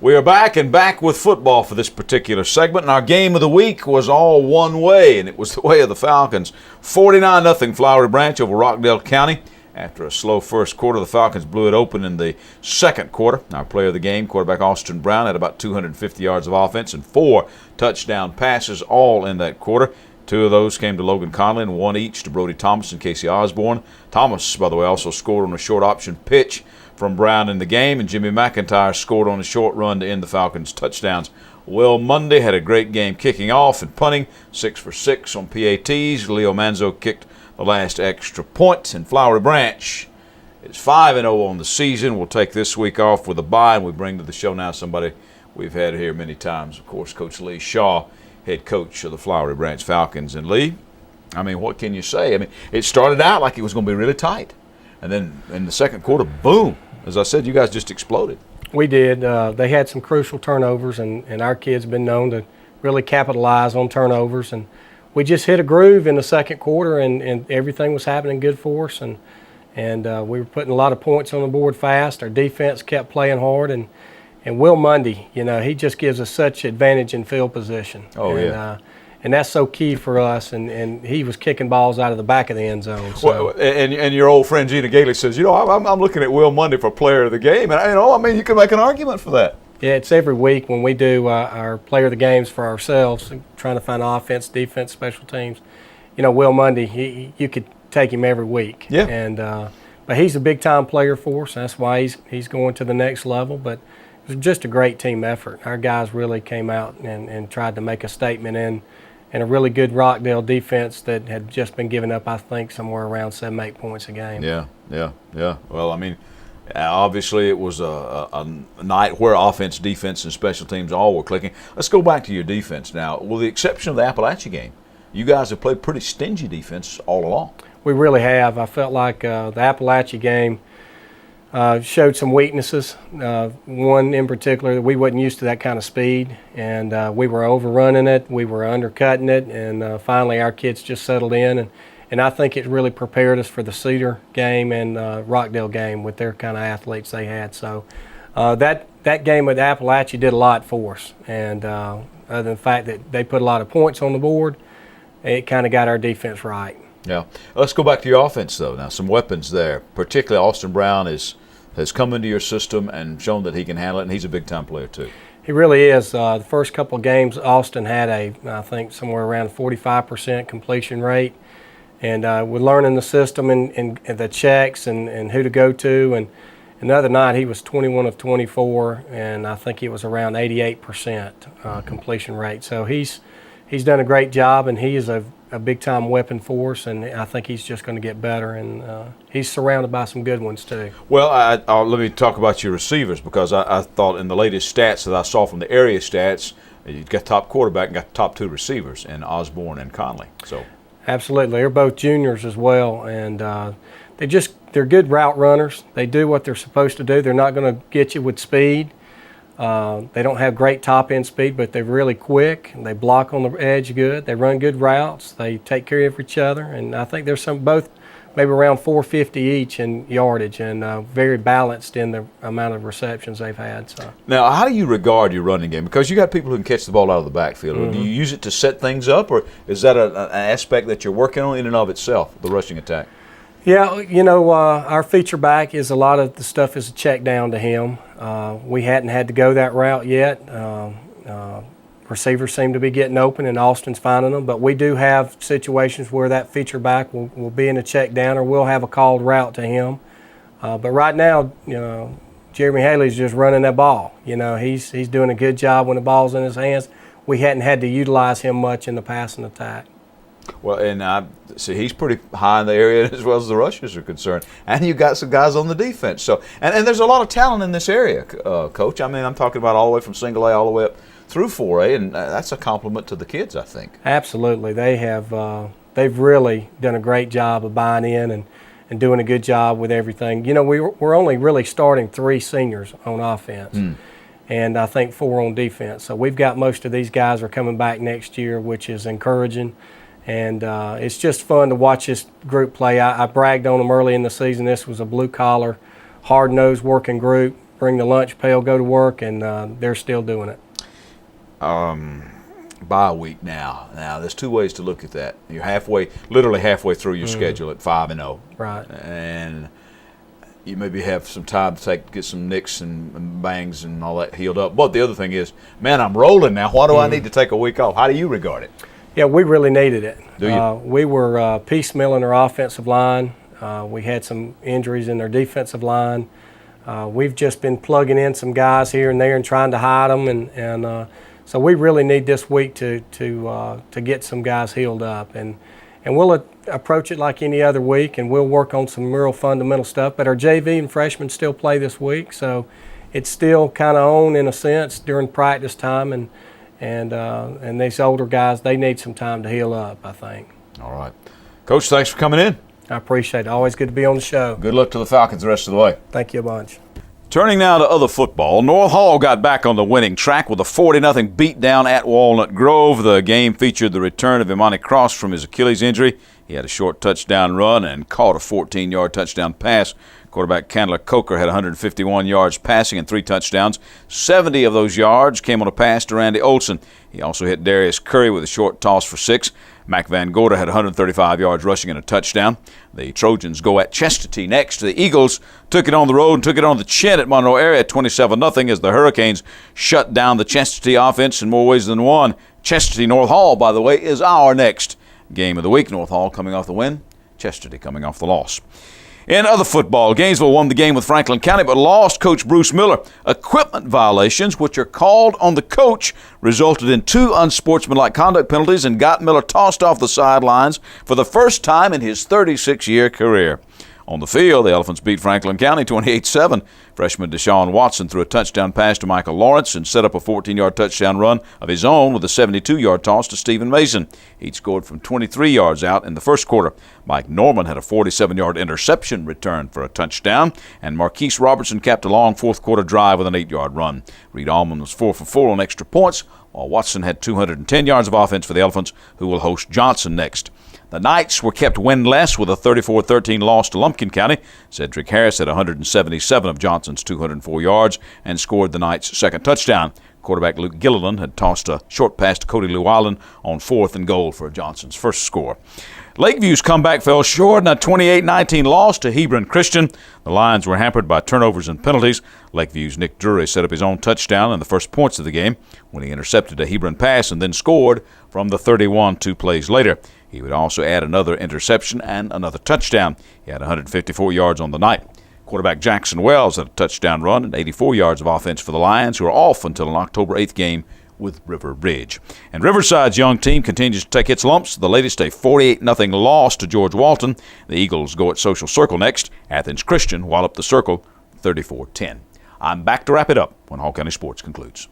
We are back with football for this particular segment, and our game of the week was all one way, and it was the way of the Falcons. 49-0 Flowery Branch over Rockdale County. After a slow first quarter, the Falcons blew it open in the second quarter. Our player of the game, quarterback Austin Brown, had about 250 yards of offense and 4 touchdown passes all in that quarter. 2 of those came to Logan Conley and 1 each to Brody Thomas and Casey Osborne. Thomas, by the way, also scored on a short option pitch from Brown in the game, and Jimmy McIntyre scored on a short run to end the Falcons' touchdowns. Will Munday had a great game kicking off and punting, 6 for 6 on PATs. Leo Manzo kicked the last extra point, and Flowery Branch is 5-0 on the season. We'll take this week off with a bye, and we bring to the show now somebody we've had here many times, of course, Coach Lee Shaw, head coach of the Flowery Branch Falcons. And Lee, I mean, what can you say? I mean, it started out like it was going to be really tight, and then in the second quarter, boom. As I said, you guys just exploded. We did. They had some crucial turnovers, and our kids have been known to really capitalize on turnovers. And we just hit a groove in the second quarter, and everything was happening good for us. And we were putting a lot of points on the board fast. Our defense kept playing hard. And Will Munday, he just gives us such advantage in field position. Oh, yeah. And that's so key for us, and he was kicking balls out of the back of the end zone. So. Well, and your old friend Gina Gailey says, I'm looking at Will Munday for player of the game, and you can make an argument for that. Yeah, it's every week when we do our player of the games for ourselves, trying to find offense, defense, special teams. Will Munday, you could take him every week. Yeah. And but he's a big time player for us. That's why he's going to the next level. But it was just a great team effort. Our guys really came out and tried to make a statement in. And a really good Rockdale defense that had just been giving up, I think, somewhere around 7-8 points a game. Yeah. Well, I mean, obviously it was a night where offense, defense, and special teams all were clicking. Let's go back to your defense now. With the exception of the Appalachia game, you guys have played pretty stingy defense all along. We really have. I felt like the Appalachia game showed some weaknesses. One in particular, we wasn't used to that kind of speed, and we were overrunning it, we were undercutting it, and finally our kids just settled in, and I think it really prepared us for the Cedar game and Rockdale game with their kind of athletes they had. So that game with Appalachia did a lot for us, and other than the fact that they put a lot of points on the board, it kind of got our defense right. Yeah. Let's go back to your offense, though. Now, some weapons there, particularly Austin Brown has come into your system and shown that he can handle it, and he's a big-time player too. He really is. The first couple of games, Austin had I think, somewhere around 45% completion rate. And we're learning the system and the checks and who to go to. And the other night, he was 21 of 24, and I think he was around 88% completion rate. So he's done a great job, and he is a big-time weapon for us, and I think he's just going to get better, and he's surrounded by some good ones too. Well, let me talk about your receivers, because I thought in the latest stats that I saw from the area stats, you got top quarterback and got the top 2 receivers in Osborne and Conley. So absolutely, they're both juniors as well, and they're good route runners. They do what they're supposed to do. They're not going to get you with speed. They don't have great top-end speed, but they're really quick. They block on the edge good. They run good routes. They take care of each other. And I think there's both maybe around 450 each in yardage, and very balanced in the amount of receptions they've had. So. Now, how do you regard your running game? Because you got people who can catch the ball out of the backfield. Mm-hmm. Do you use it to set things up, or is that an aspect that you're working on in and of itself, the rushing attack? Yeah, our feature back is a lot of the stuff is a check down to him. We hadn't had to go that route yet. Receivers seem to be getting open, and Austin's finding them. But we do have situations where that feature back will be in a check down, or we'll have a called route to him. But right now, Jeremy Haley's just running that ball. He's doing a good job when the ball's in his hands. We hadn't had to utilize him much in the passing attack. Well, and I see he's pretty high in the area as well as the rushers are concerned. And you've got some guys on the defense. So, and there's a lot of talent in this area, Coach. I mean, I'm talking about all the way from single A all the way up through 4A, and that's a compliment to the kids, I think. Absolutely. They've really done a great job of buying in and doing a good job with everything. We're only really starting 3 seniors on offense. And I think 4 on defense. So we've got most of these guys are coming back next year, which is encouraging. And it's just fun to watch this group play. I bragged on them early in the season. This was a blue-collar, hard-nosed working group. bring the lunch pail, go to work, and they're still doing it. Bye week now. Now, there's two ways to look at that. You're literally halfway through your schedule at 5-0. Right. And you maybe have some time to get some nicks and bangs and all that healed up. But the other thing is, man, I'm rolling now. Why do I need to take a week off? How do you regard it? Yeah, we really needed it. Do you? We were piecemealing our offensive line. We had some injuries in our defensive line. We've just been plugging in some guys here and there and trying to hide them, and so we really need this week to get some guys healed up, and we'll approach it like any other week, and we'll work on some real fundamental stuff. But our JV and freshmen still play this week, so it's still kind of on in a sense during practice time, and these older guys, they need some time to heal up, I think. All right, Coach, thanks for coming in. I appreciate it. Always good to be on the show. Good luck to the Falcons the rest of the way. Thank you a bunch. Turning now to other football, North Hall got back on the winning track with a 40-0 beatdown at Walnut Grove. The game featured the return of Imani Cross from his Achilles injury. He had a short touchdown run and caught a 14-yard touchdown pass. Quarterback Candler Coker had 151 yards passing and 3 touchdowns. 70 of those yards came on a pass to Randy Olson. He also hit Darius Curry with a short toss for 6. Mac Van Gorder had 135 yards rushing and a touchdown. The Trojans go at Chestatee next. The Eagles took it on the road and took it on the chin at Monroe area at 27-0 as the Hurricanes shut down the Chestatee offense in more ways than one. Chestatee North Hall, by the way, is our next game of the week. North Hall coming off the win, Chestatee coming off the loss. In other football, Gainesville won the game with Franklin County but lost Coach Bruce Miller. Equipment violations, which are called on the coach, resulted in 2 unsportsmanlike conduct penalties and got Miller tossed off the sidelines for the first time in his 36-year career. On the field, the Elephants beat Franklin County 28-7. Freshman Deshaun Watson threw a touchdown pass to Michael Lawrence and set up a 14-yard touchdown run of his own with a 72-yard toss to Stephen Mason. He'd scored from 23 yards out in the first quarter. Mike Norman had a 47-yard interception return for a touchdown, and Marquise Robertson capped a long fourth-quarter drive with an 8-yard run. Reed Allman was 4 for 4 on extra points, while Watson had 210 yards of offense for the Elephants, who will host Johnson next. The Knights were kept winless with a 34-13 loss to Lumpkin County. Cedric Harris had 177 of Johnson's 204 yards and scored the Knights' second touchdown. Quarterback Luke Gilliland had tossed a short pass to Cody Llewellyn on 4th and goal for Johnson's first score. Lakeview's comeback fell short in a 28-19 loss to Hebron Christian. The Lions were hampered by turnovers and penalties. Lakeview's Nick Drury set up his own touchdown in the first points of the game when he intercepted a Hebron pass and then scored from the 31 2 plays later. He would also add another interception and another touchdown. He had 154 yards on the night. Quarterback Jackson Wells had a touchdown run and 84 yards of offense for the Lions, who are off until an October 8th game with River Ridge. And Riverside's young team continues to take its lumps. The latest, a 48-0 loss to George Walton. The Eagles go at Social Circle next. Athens Christian walloped the Circle 34-10. I'm back to wrap it up when Hall County Sports concludes.